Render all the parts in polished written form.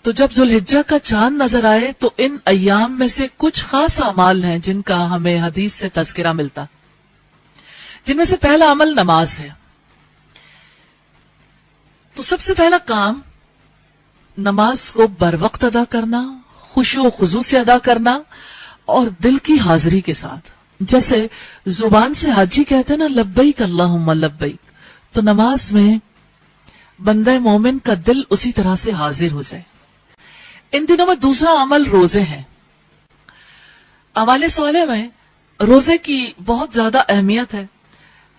تو جب ذوالحجہ کا چاند نظر آئے تو ان ایام میں سے کچھ خاص اعمال ہیں جن کا ہمیں حدیث سے تذکرہ ملتا، جن میں سے پہلا عمل نماز ہے۔ تو سب سے پہلا کام نماز کو بر وقت ادا کرنا، خشوع و خضوع سے ادا کرنا اور دل کی حاضری کے ساتھ، جیسے زبان سے حاجی کہتے ہیں نا لبیک اللہم لبیک، تو نماز میں بندہ مومن کا دل اسی طرح سے حاضر ہو جائے۔ ان دنوں میں دوسرا عمل روزے ہیں۔ اعمال صالح میں روزے کی بہت زیادہ اہمیت ہے۔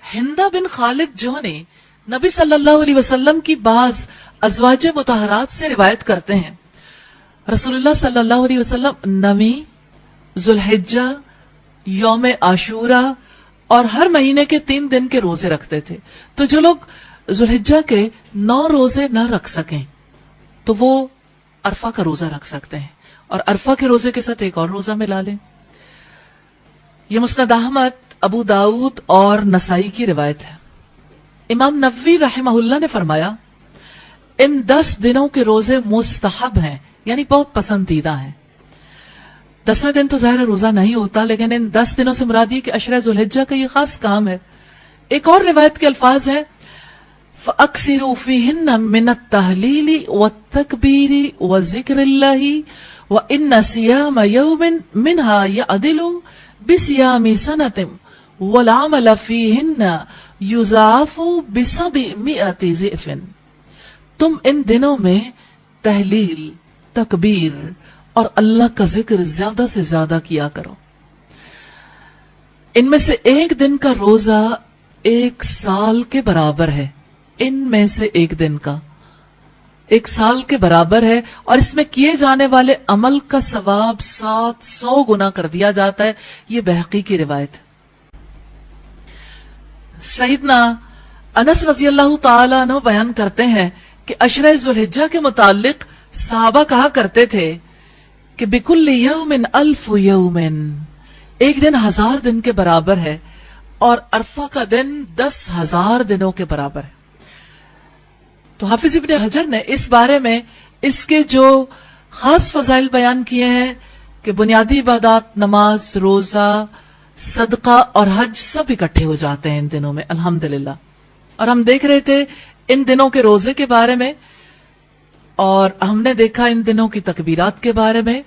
ہندہ بن خالد جو نے نبی صلی اللہ علیہ وسلم کی بعض ازواج مطہرات سے روایت کرتے ہیں، رسول اللہ صلی اللہ علیہ وسلم 9 ذوالحجہ، یوم عاشورہ اور ہر مہینے کے 3 دن کے روزے رکھتے تھے۔ تو جو لوگ ذوالحجہ کے 9 روزے نہ رکھ سکیں تو وہ عرفہ کا روزہ رکھ سکتے ہیں، اور عرفہ کے روزے کے ساتھ ایک اور روزہ ملا لیں۔ یہ مسند احمد، ابو داؤد اور نسائی کی روایت ہے۔ امام نووی رحمہ اللہ نے فرمایا ان 10 دنوں کے روزے مستحب ہیں، یعنی بہت پسندیدہ ہیں۔ 10ویں دن تو ظاہر روزہ نہیں ہوتا، لیکن ان 10 دنوں سے مراد یہ کہ عشرہ ذوالحجہ کا یہ خاص کام ہے۔ ایک اور روایت کے الفاظ ہیں فَأَكْثِرُوا فِيهِنَّ مِنَ التَّهْلِيلِ وَالتَّكْبِيرِ وَذِكْرِ اللَّهِ وَإِنَّ صِيَامَ يَوْمٍ مِّنْهَا يَعْدِلُ بِصِيَامِ سَنَةٍ وَالْعَمَلَ فِيهِنَّ يُضَاعَفُ ب700 ضِعْفٍ۔ تم ان دنوں میں تحلیل، تکبیر اور اللہ کا ذکر زیادہ سے زیادہ کیا کرو۔ ان میں سے ایک دن کا روزہ 1 سال کے برابر ہے۔ ان میں سے ایک دن کا 1 سال کے برابر ہے، اور اس میں کیے جانے والے عمل کا ثواب 700 گنا کر دیا جاتا ہے۔ یہ بہقی کی روایت ہے۔ سیدنا انس رضی اللہ تعالیٰ عنہ بیان کرتے ہیں کہ عشرہ ذوالحجہ کے متعلق صحابہ کہا کرتے تھے کہ بِكُلِّ يَوْمٍ أَلْفُ يَوْمٍ، ایک دن 1000 دن کے برابر ہے، اور عرفہ کا دن 10,000 دنوں کے برابر ہے۔ تو حافظ ابن حجر نے اس بارے میں اس کے جو خاص فضائل بیان کیے ہیں کہ بنیادی عبادات، نماز، روزہ، صدقہ اور حج سب اکٹھے ہو جاتے ہیں ان دنوں میں الحمدللہ۔ اور ہم دیکھ رہے تھے ان دنوں کے روزے کے بارے میں، اور ہم نے دیکھا ان دنوں کی تکبیرات کے بارے میں۔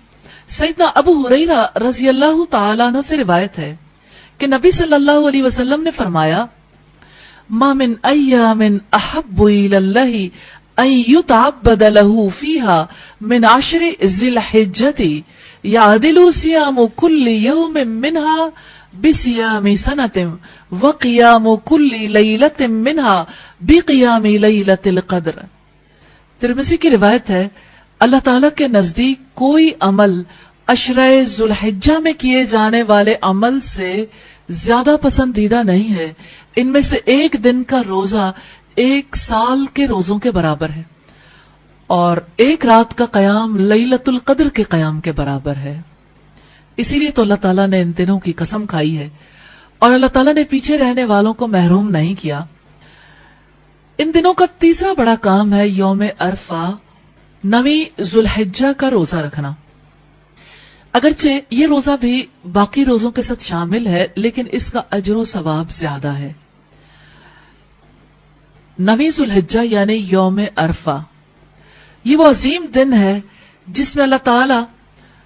سیدنا ابو ہریرہ رضی اللہ تعالیٰ عنہ سے روایت ہے کہ نبی صلی اللہ علیہ وسلم نے فرمایا ما من ایام احب الی اللہ ان یتعبد له فیها من 10 ذی الحجۃ یعدل صیام کل یوم منها بصیام سنۃ وقیام کل لیلۃ منها بقیام لیلۃ القدر۔ ترمذی کی روایت ہے اللہ تعالیٰ کے نزدیک کوئی عمل عشرہ ذوالحجہ میں کیے جانے والے عمل سے زیادہ پسندیدہ نہیں ہے۔ ان میں سے ایک دن کا روزہ 1 سال کے روزوں کے برابر ہے، اور ایک رات کا قیام لیلۃ القدر کے قیام کے برابر ہے۔ اسی لیے تو اللہ تعالیٰ نے ان دنوں کی قسم کھائی ہے، اور اللہ تعالیٰ نے پیچھے رہنے والوں کو محروم نہیں کیا۔ ان دنوں کا تیسرا بڑا کام ہے یوم عرفہ، 9 ذوالحجہ کا روزہ رکھنا۔ اگرچہ یہ روزہ بھی باقی روزوں کے ساتھ شامل ہے، لیکن اس کا اجر و ثواب زیادہ ہے۔ 9 ذوالحجہ یعنی یوم عرفہ، یہ وہ عظیم دن ہے جس میں اللہ تعالیٰ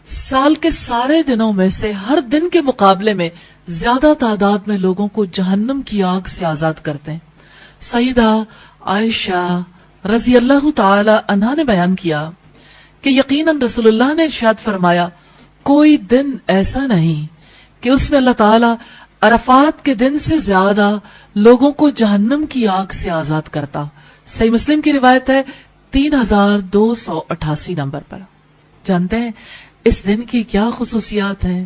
سال کے سارے دنوں میں سے ہر دن کے مقابلے میں زیادہ تعداد میں لوگوں کو جہنم کی آگ سے آزاد کرتے ہیں۔ سیدہ عائشہ رضی اللہ تعالی عنہا نے بیان کیا کہ یقیناً رسول اللہ نے ارشاد فرمایا کوئی دن ایسا نہیں کہ اس میں اللہ تعالیٰ عرفات کے دن سے زیادہ لوگوں کو جہنم کی آگ سے آزاد کرتا۔ صحیح مسلم کی روایت ہے 3288 نمبر پر۔ جانتے ہیں اس دن کی کیا خصوصیات ہیں؟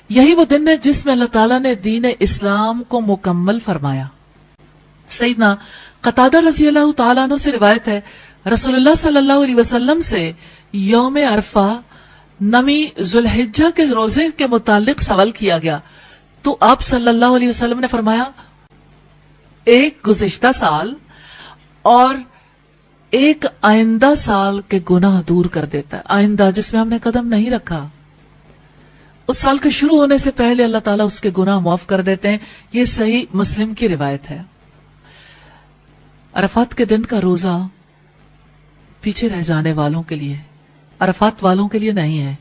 یہی وہ دن ہے جس میں اللہ تعالیٰ نے دین اسلام کو مکمل فرمایا۔ سیدنا قتادہ رضی اللہ تعالیٰ عنہ سے روایت ہے رسول اللہ صلی اللہ علیہ وسلم سے یوم عرفہ 9 ذوالحجہ کے روزے کے متعلق سوال کیا گیا تو آپ صلی اللہ علیہ وسلم نے فرمایا ایک گزشتہ سال اور ایک آئندہ سال کے گناہ دور کر دیتا ہے. آئندہ جس میں ہم نے قدم نہیں رکھا، اس سال کے شروع ہونے سے پہلے اللہ تعالیٰ اس کے گناہ معاف کر دیتے ہیں. یہ صحیح مسلم کی روایت ہے. عرفات کے دن کا روزہ پیچھے رہ جانے والوں کے لیے، عرفات والوں کے لیے نہیں ہے.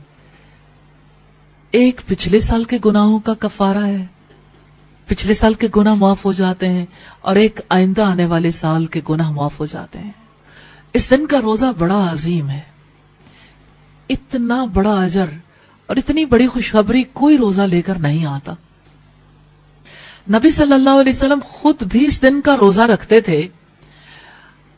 ایک پچھلے سال کے گناہوں کا کفارہ ہے، پچھلے سال کے گناہ معاف ہو جاتے ہیں، اور ایک آئندہ آنے والے سال کے گناہ معاف ہو جاتے ہیں. اس دن کا روزہ بڑا عظیم ہے. اتنا بڑا اجر اور اتنی بڑی خوشخبری کوئی روزہ لے کر نہیں آتا. نبی صلی اللہ علیہ وسلم خود بھی اس دن کا روزہ رکھتے تھے.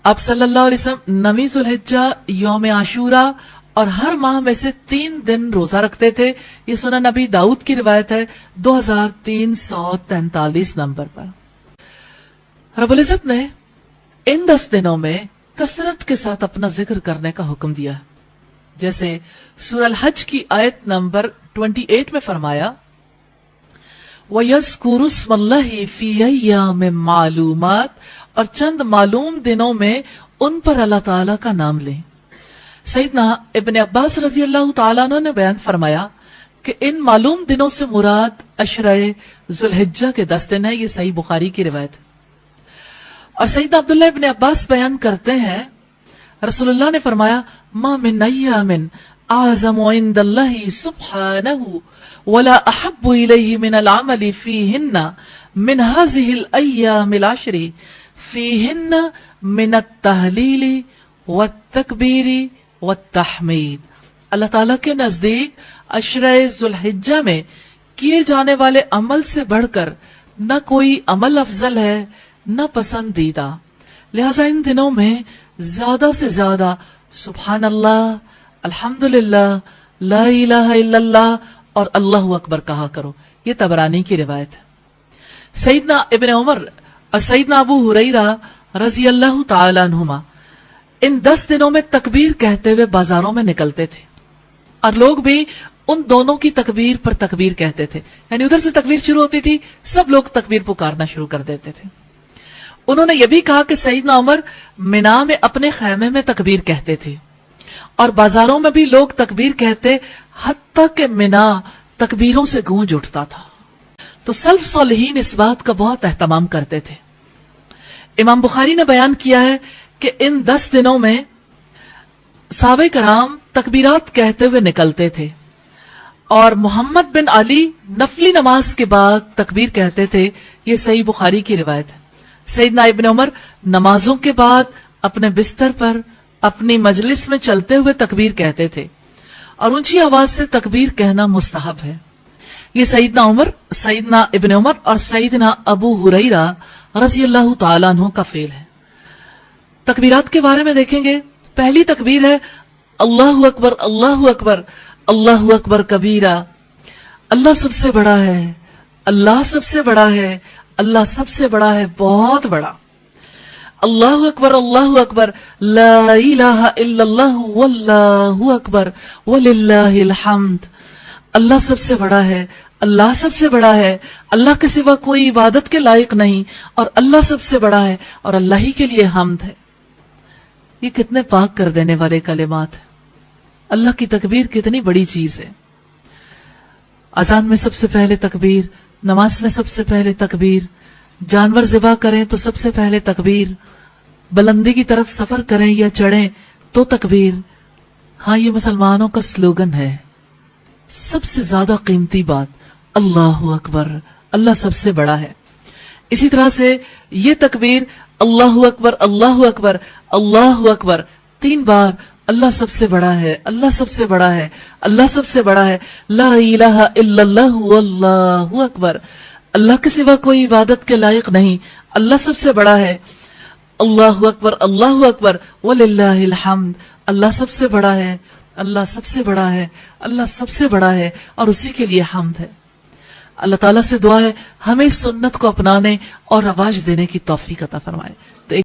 آپ صلی اللہ علیہ وسلم 9 ذو الحجہ، یوم عاشورہ اور ہر ماہ میں سے 3 دن روزہ رکھتے تھے. یہ سنن نبی داؤد کی روایت ہے 2343 نمبر پر. رب العزت نے ان 10 دنوں میں کثرت کے ساتھ اپنا ذکر کرنے کا حکم دیا، جیسے سورہ الحج کی آیت نمبر 28 میں فرمایا وَيَذْكُرُ اسْمَ اللَّهِ فِي أَيَّامٍ مَّعْلُومَاتٍ، اور چند معلوم دنوں میں ان پر اللہ تعالیٰ کا نام لیں. سیدنا ابن عباس رضی اللہ تعالیٰ عنہ نے بیان فرمایا کہ ان معلوم دنوں سے مراد عشرہ ذو الحجہ کے 10 دن ہے. یہ صحیح بخاری کی روایت ہے. اور سیدنا عبداللہ ابن عباس بیان کرتے ہیں رسول اللہ نے فرمایا ما من ایام اعظم عند اللہ سبحانہ ولا احب الیہ من العمل فیہن من هذه الایام العشر فیہن من التہلیل والتکبیر والتحمید. اللہ تعالیٰ کے نزدیک عشرہ ذو الحجہ میں کیے جانے والے عمل سے بڑھ کر نہ کوئی عمل افضل ہے نہ پسندیدہ. لہذا ان دنوں میں زیادہ سے زیادہ سبحان اللہ، الحمدللہ، لا الہ الا اللہ اور اللہ اکبر کہا کرو. یہ طبرانی کی روایت ہے. سیدنا ابن عمر اور سیدنا ابو ہریرہ رضی اللہ تعالی عنہما ان 10 دنوں میں تکبیر کہتے ہوئے بازاروں میں نکلتے تھے، اور لوگ بھی ان دونوں کی تکبیر پر تکبیر کہتے تھے. یعنی ادھر سے تکبیر شروع ہوتی تھی، سب لوگ تکبیر پکارنا شروع کر دیتے تھے. انہوں نے یہ بھی کہا کہ سیدنا عمر منا میں اپنے خیمے میں تکبیر کہتے تھے، اور بازاروں میں بھی لوگ تکبیر کہتے، حتیٰ کہ منا تکبیروں سے گونج اٹھتا تھا. تو سلف صالحین اس بات کا بہت اہتمام کرتے تھے. امام بخاری نے بیان کیا ہے کہ ان 10 دنوں میں صحابہ کرام تکبیرات کہتے ہوئے نکلتے تھے، اور محمد بن علی نفلی نماز کے بعد تکبیر کہتے تھے. یہ صحیح بخاری کی روایت ہے. سیدنا ابن عمر نمازوں کے بعد اپنے بستر پر اپنی مجلس میں چلتے ہوئے تکبیر کہتے تھے، اور اونچی آواز سے تکبیر کہنا مستحب ہے. یہ سیدنا عمر، سیدنا ابن عمر اور سیدنا ابو ہریرہ رضی اللہ تعالیٰ عنہ کا فعل ہے. تکبیرات کے بارے میں دیکھیں گے. پہلی تکبیر ہے اللہ اکبر اللہ اکبر اللہ اکبر کبیرہ. اللہ سب سے بڑا ہے، اللہ سب سے بڑا ہے، اللہ سب سے بڑا ہے، بہت بڑا. اللہ اکبر لا الہ الا اللہ واللہ اکبر وللہ الحمد. اللہ سب سے بڑا ہے، اللہ سب سے بڑا ہے، اللہ کے سوا کوئی عبادت کے لائق نہیں، اور اللہ سب سے بڑا ہے، اور اللہ ہی کے لیے حمد ہے. یہ کتنے پاک کر دینے والے کلمات ہیں. اللہ کی تکبیر کتنی بڑی چیز ہے. اذان میں سب سے پہلے تکبیر، نماز میں سب سے پہلے تکبیر، جانور ذبح کریں تو سب سے پہلے تکبیر، بلندی کی طرف سفر کریں یا چڑھیں تو تکبیر. ہاں، یہ مسلمانوں کا سلوگن ہے. سب سے زیادہ قیمتی بات اللہ اکبر، اللہ سب سے بڑا ہے. اسی طرح سے یہ تکبیر اللہ اکبر اللہ اکبر اللہ اکبر 3 بار، اللہ سب سے بڑا ہے، اللہ سب سے بڑا ہے، اللہ سب سے بڑا ہے، لا الہ الا اللہ واللہ اکبر. اللہ کے سوا کوئی عبادت کے لائق نہیں، اللہ سب سے بڑا ہے، اللہ اکبر وللہ الحمد. اللہ سب سے بڑا ہے، اللہ سب سے بڑا ہے، اللہ سب سے بڑا ہے، اور اسی کے لیے حمد ہے. اللہ تعالیٰ سے دعا ہے ہمیں اس سنت کو اپنانے اور رواج دینے کی توفیق عطا فرمائے.